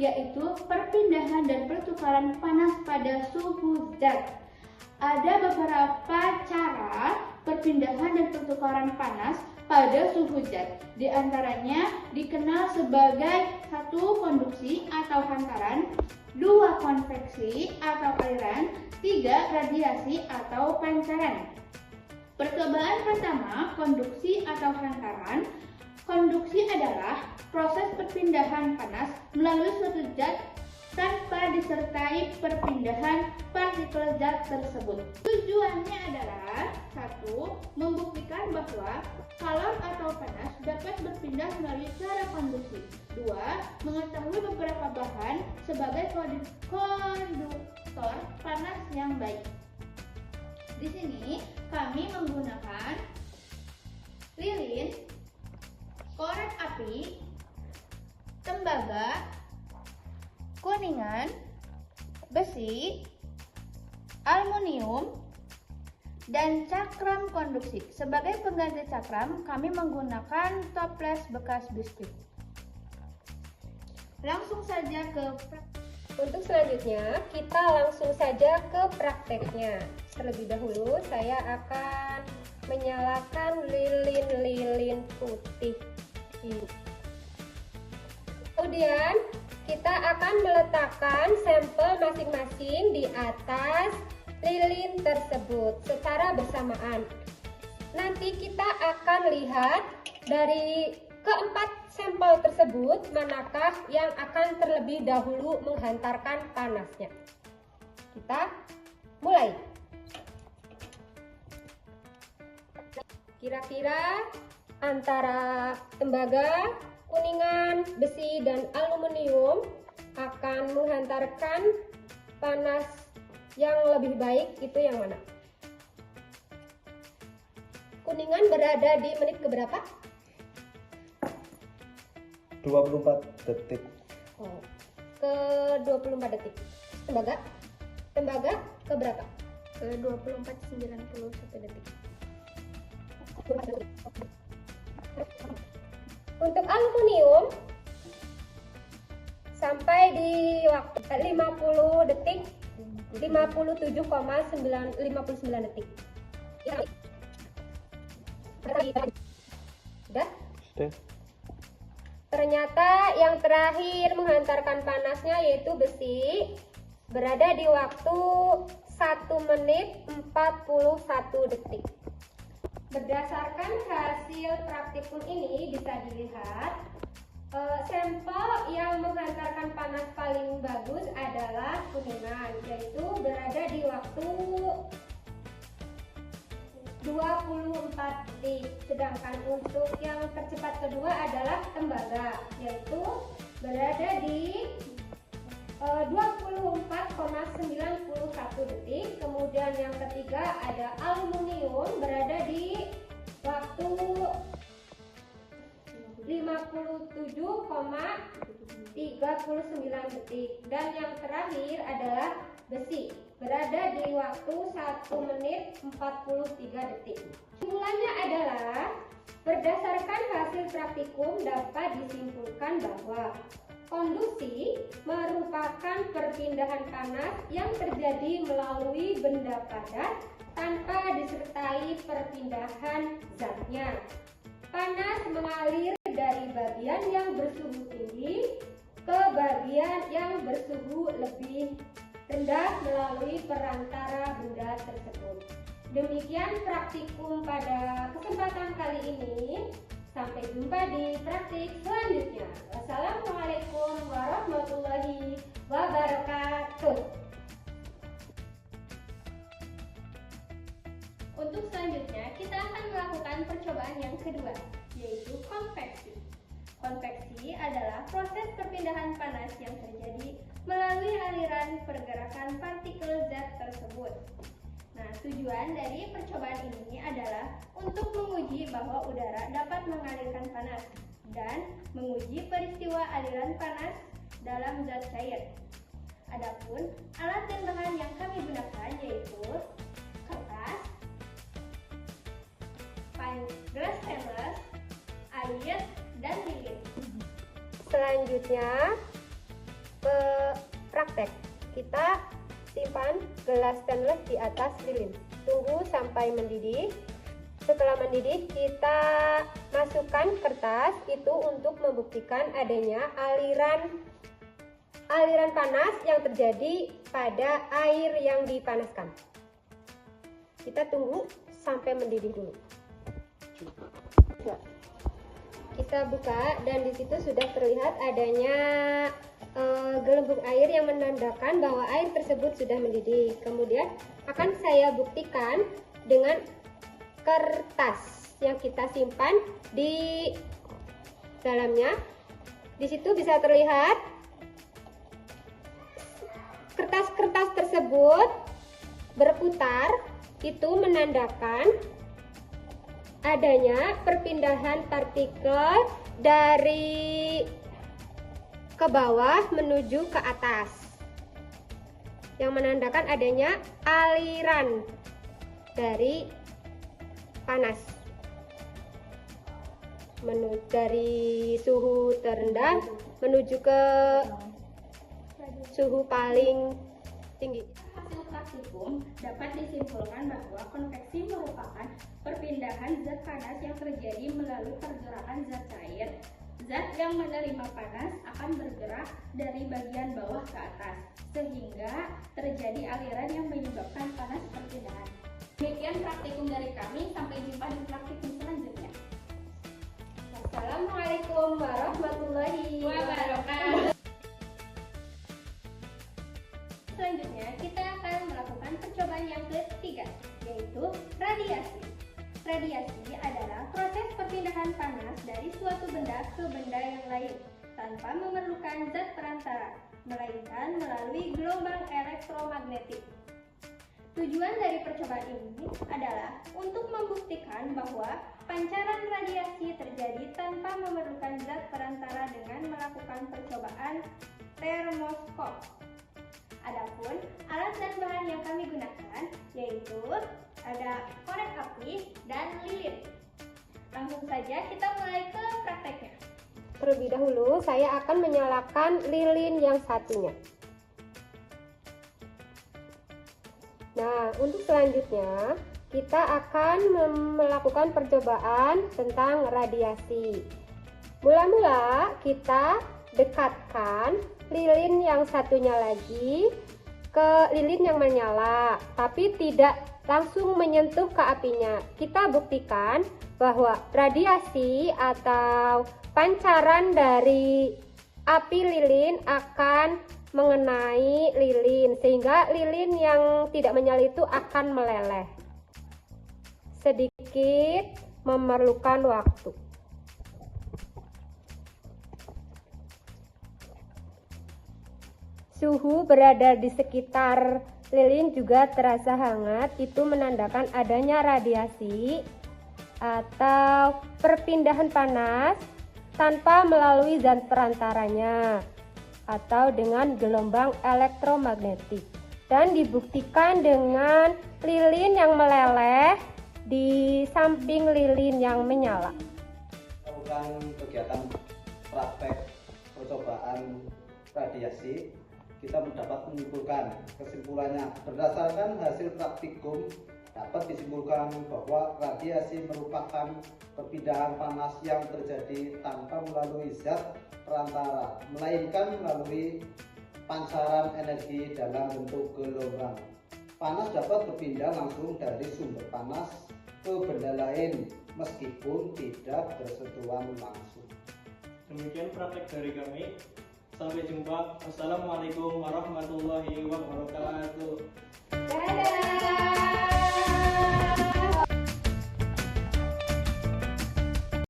yaitu perpindahan dan pertukaran panas pada suhu zat. Ada beberapa cara perpindahan dan pertukaran panas pada suhu zat. Di antaranya dikenal sebagai 1. Konduksi atau hantaran, 2. Konveksi atau aliran, 3. Radiasi atau pancaran. Percobaan pertama, konduksi atau hantaran. Konduksi adalah proses perpindahan panas melalui suatu zat tanpa disertai perpindahan partikel zat tersebut. Tujuannya adalah 1. Membuktikan bahwa kalor atau panas dapat berpindah melalui cara konduksi. 2. Mengetahui beberapa bahan sebagai konduktor panas yang baik. Di sini kami menggunakan lilin, korek api, tembaga, kuningan, besi, aluminium, dan cakram konduksi. Sebagai pengganti cakram, kami menggunakan toples bekas biskuit. Langsung saja ke Untuk selanjutnya, kita langsung saja ke prakteknya. Terlebih dahulu, saya akan menyalakan lilin putih ini. Kemudian, kita akan meletakkan sampel masing-masing di atas lilin tersebut secara bersamaan. Nanti kita akan lihat dari keempat sampel tersebut manakah yang akan terlebih dahulu menghantarkan panasnya. Kita mulai. Kira-kira antara tembaga, kuningan, besi, dan aluminium akan menghantarkan panas yang lebih baik itu yang mana? Kuningan berada di menit keberapa? 24 detik. Oh, ke 24 detik. Tembaga ke berapa? ke 24,91 detik. Untuk aluminium sampai di waktu 50 detik, 57,59 detik. Sudah? Sudah. Ternyata yang terakhir menghantarkan panasnya yaitu besi berada di waktu 1 menit 41 detik. Berdasarkan hasil praktikum ini bisa dilihat sampel yang menghantarkan panas paling bagus adalah kuningan, yaitu berada di waktu 24 detik. Sedangkan untuk yang tercepat kedua adalah tembaga, yaitu berada di 24,91 detik. Kemudian yang ketiga ada aluminium berada di waktu 57,39 detik. Dan yang terakhir adalah besi berada di waktu 1 menit 43 detik. Kesimpulannya adalah berdasarkan hasil praktikum dapat disimpulkan bahwa konduksi merupakan perpindahan panas yang terjadi melalui benda padat tanpa disertai perpindahan zatnya. Panas mengalir dari bagian yang bersuhu tinggi ke bagian yang bersuhu lebih rendah melalui perantara benda tersebut. Demikian praktikum pada kesempatan kali ini. Sampai jumpa di praktik selanjutnya. Wassalamualaikum warahmatullahi wabarakatuh. Untuk selanjutnya, kita akan melakukan percobaan yang kedua, yaitu konveksi. Konveksi adalah proses perpindahan panas yang terjadi melalui aliran pergerakan partikel zat tersebut. Nah, tujuan dari percobaan ini adalah untuk menguji bahwa udara dapat mengalirkan panas dan menguji peristiwa aliran panas dalam zat cair. Adapun alat dan bahan yang kami gunakan yaitu kertas, gelas stainless, air, dan lilin. Selanjutnya praktek. Kita simpan gelas stainless di atas lilin. Tunggu sampai mendidih. Setelah mendidih, kita masukkan kertas itu untuk membuktikan adanya aliran panas yang terjadi pada air yang dipanaskan. Kita tunggu sampai mendidih dulu. Kita buka dan di situ sudah terlihat adanya gelembung air yang menandakan bahwa air tersebut sudah mendidih. Kemudian akan saya buktikan dengan kertas yang kita simpan di dalamnya. Di situ bisa terlihat kertas-kertas tersebut berputar, itu menandakan adanya perpindahan partikel dari ke bawah menuju ke atas, yang menandakan adanya aliran dari panas dari suhu terendah menuju ke suhu paling tinggi. Hasil praktikum dapat disimpulkan bahwa konveksi merupakan perpindahan zat panas yang terjadi melalui pergerakan zat cair. Zat yang menerima panas akan bergerak dari bagian bawah ke atas, sehingga terjadi aliran yang menyebabkan panas perpindahan. Demikian praktikum dari kami, sampai jumpa di praktikum selanjutnya. Wassalamualaikum warahmatullahi wabarakatuh. Selanjutnya, kita akan melakukan percobaan yang ketiga, yaitu radiasi. Radiasi adalah proses perpindahan panas dari suatu benda ke benda yang lain tanpa memerlukan zat perantara, melainkan melalui gelombang elektromagnetik. Tujuan dari percobaan ini adalah untuk membuktikan bahwa pancaran radiasi terjadi tanpa memerlukan zat perantara dengan melakukan percobaan termoskop. Adapun alat dan bahan yang kami gunakan yaitu ada korek api dan lilin. Langsung saja kita mulai ke prakteknya. Terlebih dahulu saya akan menyalakan lilin yang satunya. Nah, untuk selanjutnya kita akan melakukan percobaan tentang radiasi. Mula-mula kita dekatkan lilin yang satunya lagi ke lilin yang menyala, tapi tidak langsung menyentuh ke apinya. Kita buktikan bahwa radiasi atau pancaran dari api lilin akan mengenai lilin, sehingga lilin yang tidak menyala itu akan meleleh. Sedikit memerlukan waktu. Suhu berada di sekitar lilin juga terasa hangat, itu menandakan adanya radiasi atau perpindahan panas tanpa melalui zat perantaranya atau dengan gelombang elektromagnetik, dan dibuktikan dengan lilin yang meleleh di samping lilin yang menyala. Melakukan kegiatan praktek percobaan radiasi, kita dapat menyimpulkan kesimpulannya. Berdasarkan hasil praktikum dapat disimpulkan bahwa radiasi merupakan perpindahan panas yang terjadi tanpa melalui zat perantara, melainkan melalui pancaran energi dalam bentuk gelombang. Panas dapat berpindah langsung dari sumber panas ke benda lain meskipun tidak bersentuhan langsung. Demikian praktek dari kami. Sampai jumpa. Wassalamualaikum warahmatullahi wabarakatuh. Dadah.